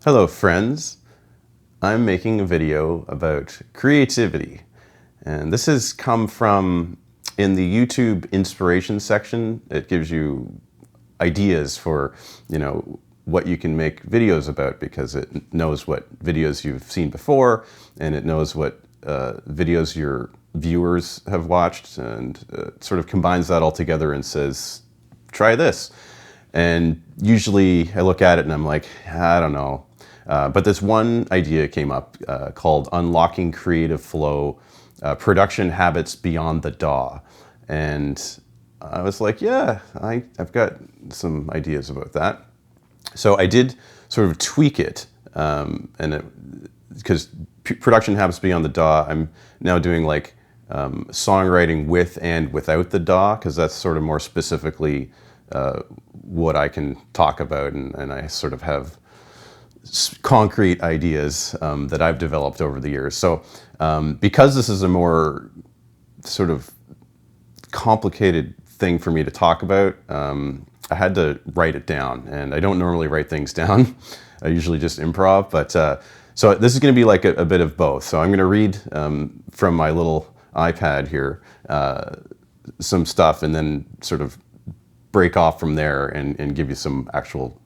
Hello friends, I'm making a video about creativity, and this has come from in the YouTube inspiration section. It gives you ideas for what you can make videos about, because it knows what videos you've seen before and it knows what videos your viewers have watched, and sort of combines that all together and says, try this. And usually I look at it and I'm like, I don't know. But this one idea came up called Unlocking Creative Flow, Production Habits Beyond the DAW. And I was like, yeah, I've got some ideas about that. So I did sort of tweak it, because Production Habits Beyond the DAW, I'm now doing like songwriting with and without the DAW, because that's sort of more specifically what I can talk about, and I sort of have concrete ideas that I've developed over the years. So because this is a more sort of complicated thing for me to talk about, I had to write it down, and I don't normally write things down. I usually just improv, but so this is going to be like a bit of both. So I'm going to read from my little iPad here some stuff, and then sort of break off from there and give you some actual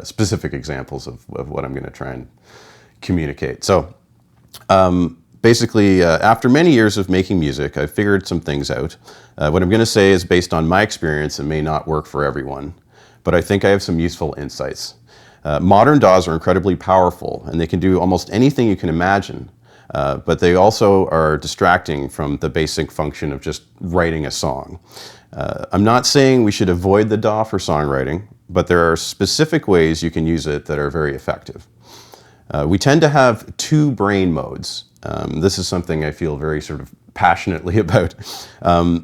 specific examples of what I'm going to try and communicate. So basically, after many years of making music, I've figured some things out. What I'm going to say is based on my experience and may not work for everyone, but I think I have some useful insights. Modern DAWs are incredibly powerful, and they can do almost anything you can imagine, but they also are distracting from the basic function of just writing a song. I'm not saying we should avoid the DAW for songwriting, but there are specific ways you can use it that are very effective. We tend to have two brain modes. This is something I feel very sort of passionately about.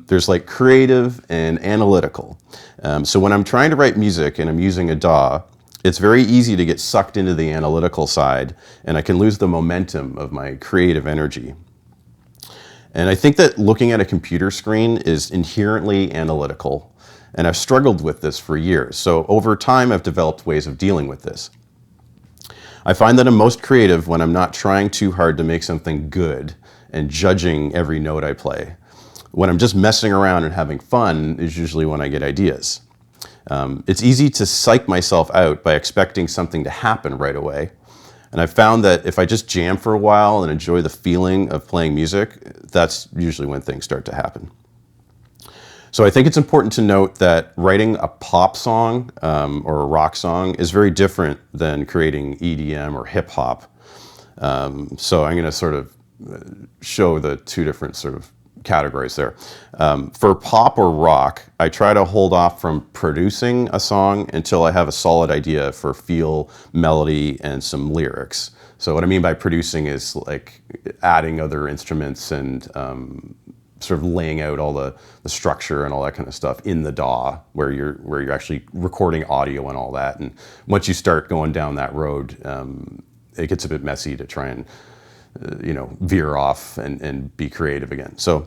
There's like creative and analytical. So when I'm trying to write music and I'm using a DAW, it's very easy to get sucked into the analytical side, and I can lose the momentum of my creative energy. And I think that looking at a computer screen is inherently analytical, and I've struggled with this for years. So over time, I've developed ways of dealing with this. I find that I'm most creative when I'm not trying too hard to make something good and judging every note I play. When I'm just messing around and having fun is usually when I get ideas. It's easy to psych myself out by expecting something to happen right away. And I've found that if I just jam for a while and enjoy the feeling of playing music, that's usually when things start to happen. So I think it's important to note that writing a pop song or a rock song is very different than creating EDM or hip hop. So I'm going to sort of show the two different sort of categories there. For pop or rock, I try to hold off from producing a song until I have a solid idea for feel, melody, and some lyrics. So what I mean by producing is like adding other instruments and sort of laying out all the structure and all that kind of stuff in the DAW, where you're actually recording audio and all that. And once you start going down that road, it gets a bit messy to try and veer off and be creative again. So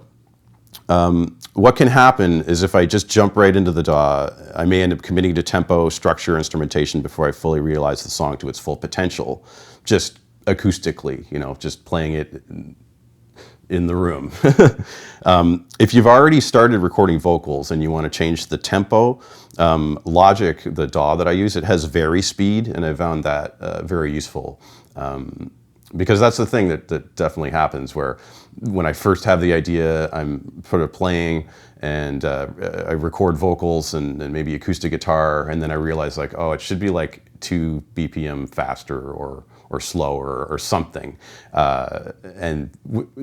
what can happen is if I just jump right into the DAW, I may end up committing to tempo, structure, instrumentation before I fully realize the song to its full potential, just acoustically, just playing it in the room. If you've already started recording vocals and you want to change the tempo, Logic, the DAW that I use, it has vary speed, and I found that very useful. Because that's the thing that definitely happens, where when I first have the idea, I'm sort of playing and I record vocals and maybe acoustic guitar, and then I realize like, oh, it should be like 2 BPM faster or slower or something.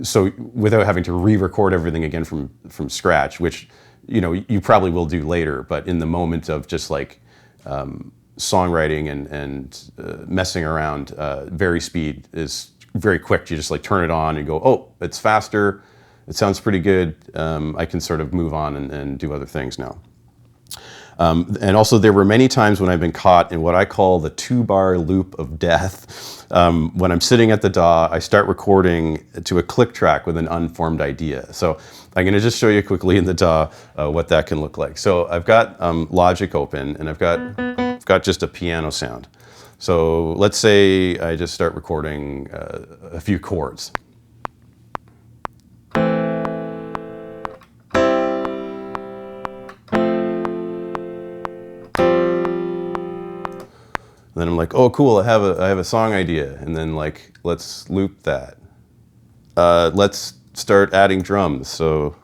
So without having to re-record everything again from scratch, which you probably will do later, but in the moment of just like songwriting and messing around, vary speed is very quick. You just like turn it on and go, oh, it's faster, it sounds pretty good, I can sort of move on and do other things now. And also there were many times when I've been caught in what I call the 2-bar loop of death. When I'm sitting at the DAW, I start recording to a click track with an unformed idea. So I'm going to just show you quickly in the DAW what that can look like. So I've got Logic open, and I've got just a piano sound. So let's say I just start recording a few chords. Then I'm like, oh, cool, I have a song idea. And then like, let's loop that. Let's start adding drums. So.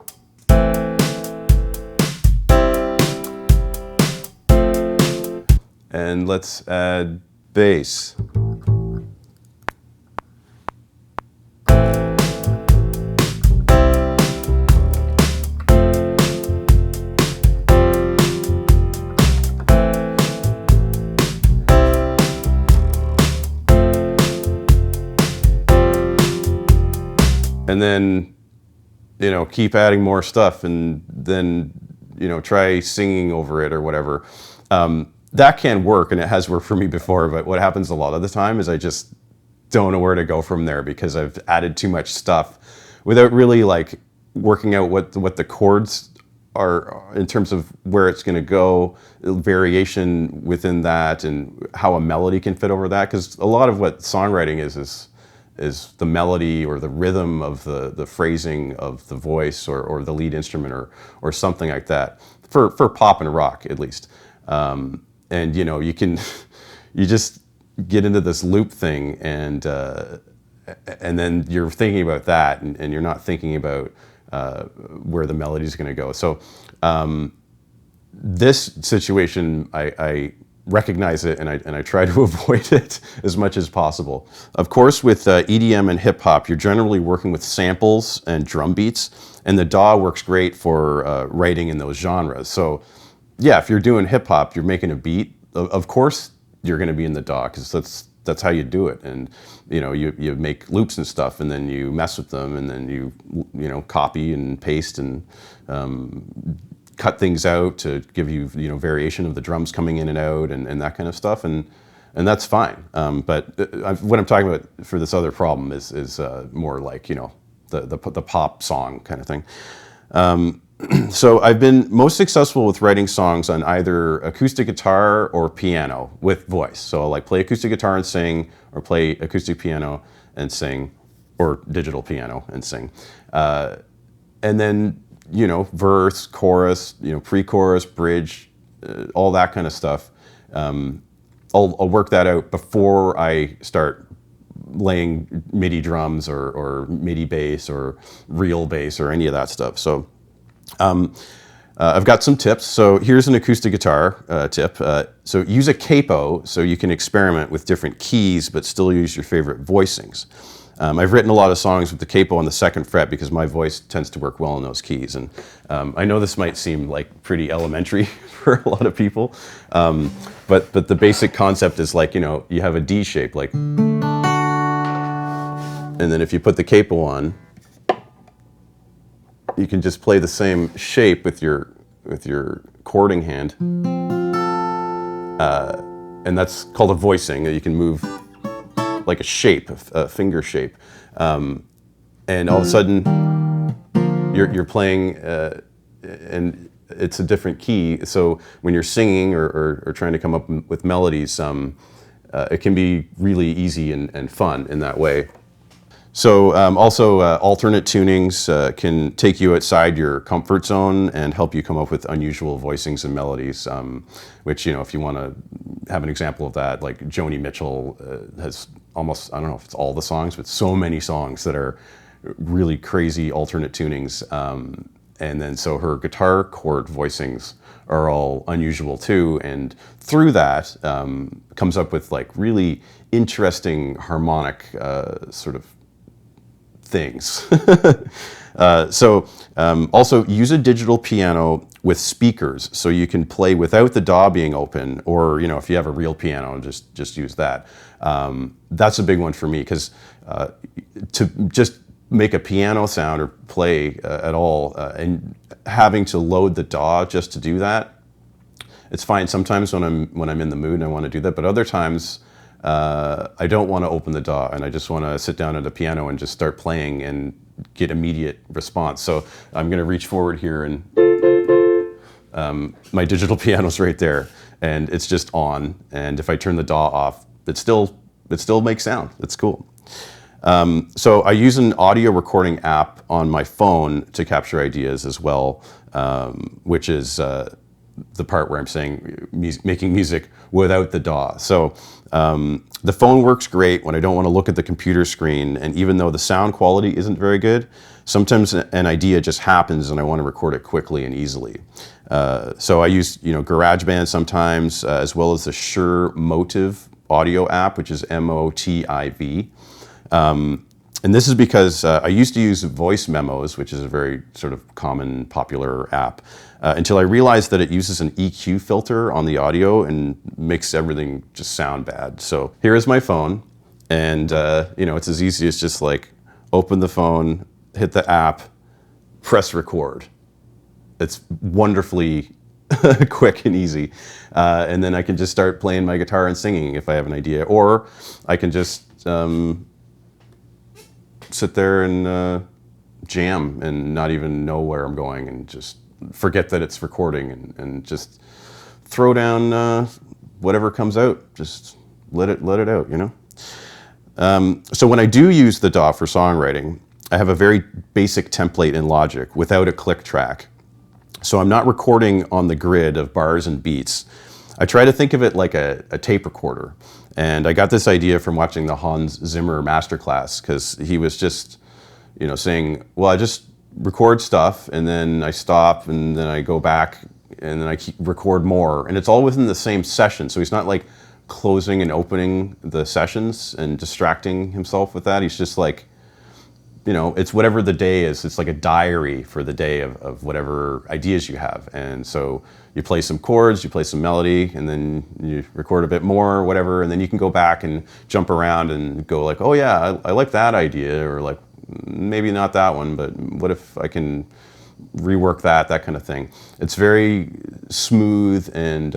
And let's add bass. And then, you know, keep adding more stuff, and then, you know, try singing over it or whatever. That can work, and it has worked for me before, but what happens a lot of the time is I just don't know where to go from there because I've added too much stuff without really like working out what the chords are in terms of where it's going to go, variation within that, and how a melody can fit over that. Because a lot of what songwriting is the melody or the rhythm of the phrasing of the voice or the lead instrument or something like that, for pop and rock at least. And you know, you just get into this loop thing, and then you're thinking about that, and you're not thinking about where the melody is going to go. So this situation, I recognize it, and I try to avoid it as much as possible. Of course, with EDM and hip hop, you're generally working with samples and drum beats, and the DAW works great for writing in those genres. So yeah, if you're doing hip hop, you're making a beat, of course you're going to be in the DAW, because that's how you do it. And you know, you make loops and stuff, and then you mess with them, and then you know, copy and paste and cut things out to give you, you know, variation of the drums coming in and out, and that kind of stuff, and that's fine. But what I'm talking about for this other problem is more like, you know, the pop song kind of thing. So I've been most successful with writing songs on either acoustic guitar or piano with voice. So I'll like play acoustic guitar and sing, or play acoustic piano and sing, or digital piano and sing. And then, you know, verse, chorus, you know, pre-chorus, bridge, all that kind of stuff. I'll work that out before I start laying MIDI drums or MIDI bass or real bass or any of that stuff. So I've got some tips. So here's an acoustic guitar tip. So use a capo so you can experiment with different keys but still use your favorite voicings. I've written a lot of songs with the capo on the 2nd fret because my voice tends to work well in those keys. And I know this might seem like pretty elementary for a lot of people, but the basic concept is like, you know, you have a D shape, like, and then if you put the capo on, you can just play the same shape with your chording hand, and that's called a voicing. You can move like a shape, a finger shape, and all of a sudden you're playing, and it's a different key. So when you're singing or trying to come up with melodies, it can be really easy and fun in that way. So also alternate tunings can take you outside your comfort zone and help you come up with unusual voicings and melodies, which, you know, if you want to have an example of that, like Joni Mitchell has almost, I don't know if it's all the songs, but so many songs that are really crazy alternate tunings. And then so her guitar chord voicings are all unusual too, and through that comes up with like really interesting harmonic sort of things. Also use a digital piano with speakers so you can play without the DAW being open, or, you know, if you have a real piano, just use that. That's a big one for me, because to just make a piano sound or play at all, and having to load the DAW just to do that, it's fine sometimes when I'm in the mood and I want to do that, but other times I don't want to open the DAW and I just want to sit down at the piano and just start playing and get immediate response. So I'm going to reach forward here, and my digital piano's right there, and it's just on, and if I turn the DAW off, it still makes sound. It's cool. So I use an audio recording app on my phone to capture ideas as well, which is the part where I'm saying making music without the DAW. So the phone works great when I don't want to look at the computer screen, and even though the sound quality isn't very good, sometimes an idea just happens and I want to record it quickly and easily. So I use GarageBand sometimes, as well as the Shure Motive audio app, which is MOTIV. And this is because I used to use Voice Memos, which is a very sort of common, popular app, until I realized that it uses an EQ filter on the audio and makes everything just sound bad. So here is my phone, and it's as easy as just like open the phone, hit the app, press record. It's wonderfully quick and easy. And then I can just start playing my guitar and singing if I have an idea, or I can just sit there and jam and not even know where I'm going and just forget that it's recording and just throw down whatever comes out. Just let it out, So when I do use the DAW for songwriting, I have a very basic template in Logic without a click track. So I'm not recording on the grid of bars and beats. I try to think of it like a tape recorder. And I got this idea from watching the Hans Zimmer masterclass, because he was just, saying, well, I just record stuff and then I stop and then I go back and then I record more. And it's all within the same session. So he's not like closing and opening the sessions and distracting himself with that. He's just like, it's whatever the day is. It's like a diary for the day of whatever ideas you have. And so you play some chords, you play some melody, and then you record a bit more or whatever, and then you can go back and jump around and go like, oh yeah, I like that idea, or like, maybe not that one, but what if I can rework that kind of thing. It's very smooth and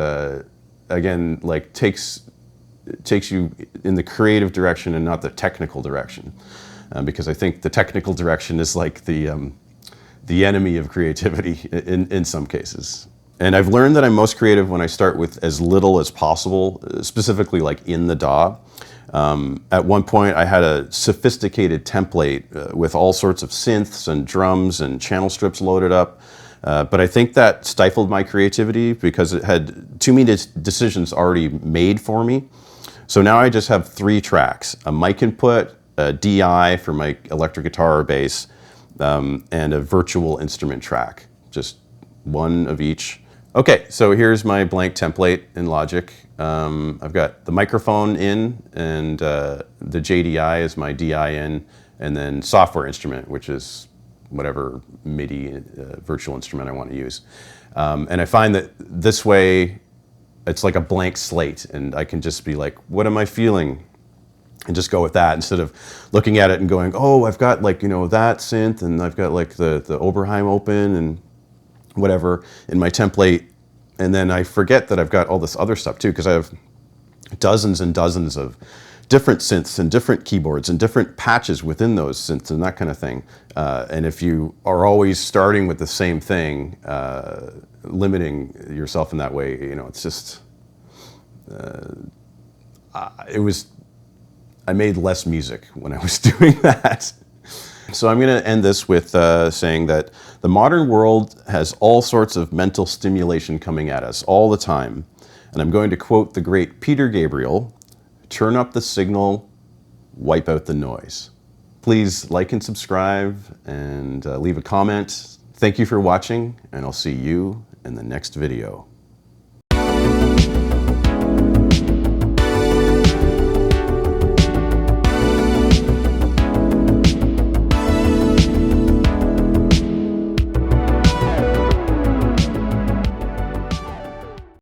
again, like takes you in the creative direction and not the technical direction. Because I think the technical direction is like the enemy of creativity in some cases. And I've learned that I'm most creative when I start with as little as possible, specifically like in the DAW. At one point I had a sophisticated template with all sorts of synths and drums and channel strips loaded up. But I think that stifled my creativity because it had too many decisions already made for me. So now I just have 3 tracks: a mic input, a DI for my electric guitar or bass, and a virtual instrument track, just one of each. Okay, so here's my blank template in Logic. I've got the microphone in, and the JDI is my DI in, and then software instrument, which is whatever MIDI virtual instrument I want to use. And I find that this way, it's like a blank slate, and I can just be like, what am I feeling? And just go with that instead of looking at it and going, oh, I've got like, that synth, and I've got like the Oberheim open and whatever in my template. And then I forget that I've got all this other stuff too, because I have dozens and dozens of different synths and different keyboards and different patches within those synths and that kind of thing. And if you are always starting with the same thing, limiting yourself in that way, it's just, I made less music when I was doing that. So I'm going to end this with saying that the modern world has all sorts of mental stimulation coming at us all the time. And I'm going to quote the great Peter Gabriel: turn up the signal, wipe out the noise. Please like and subscribe and leave a comment. Thank you for watching, and I'll see you in the next video.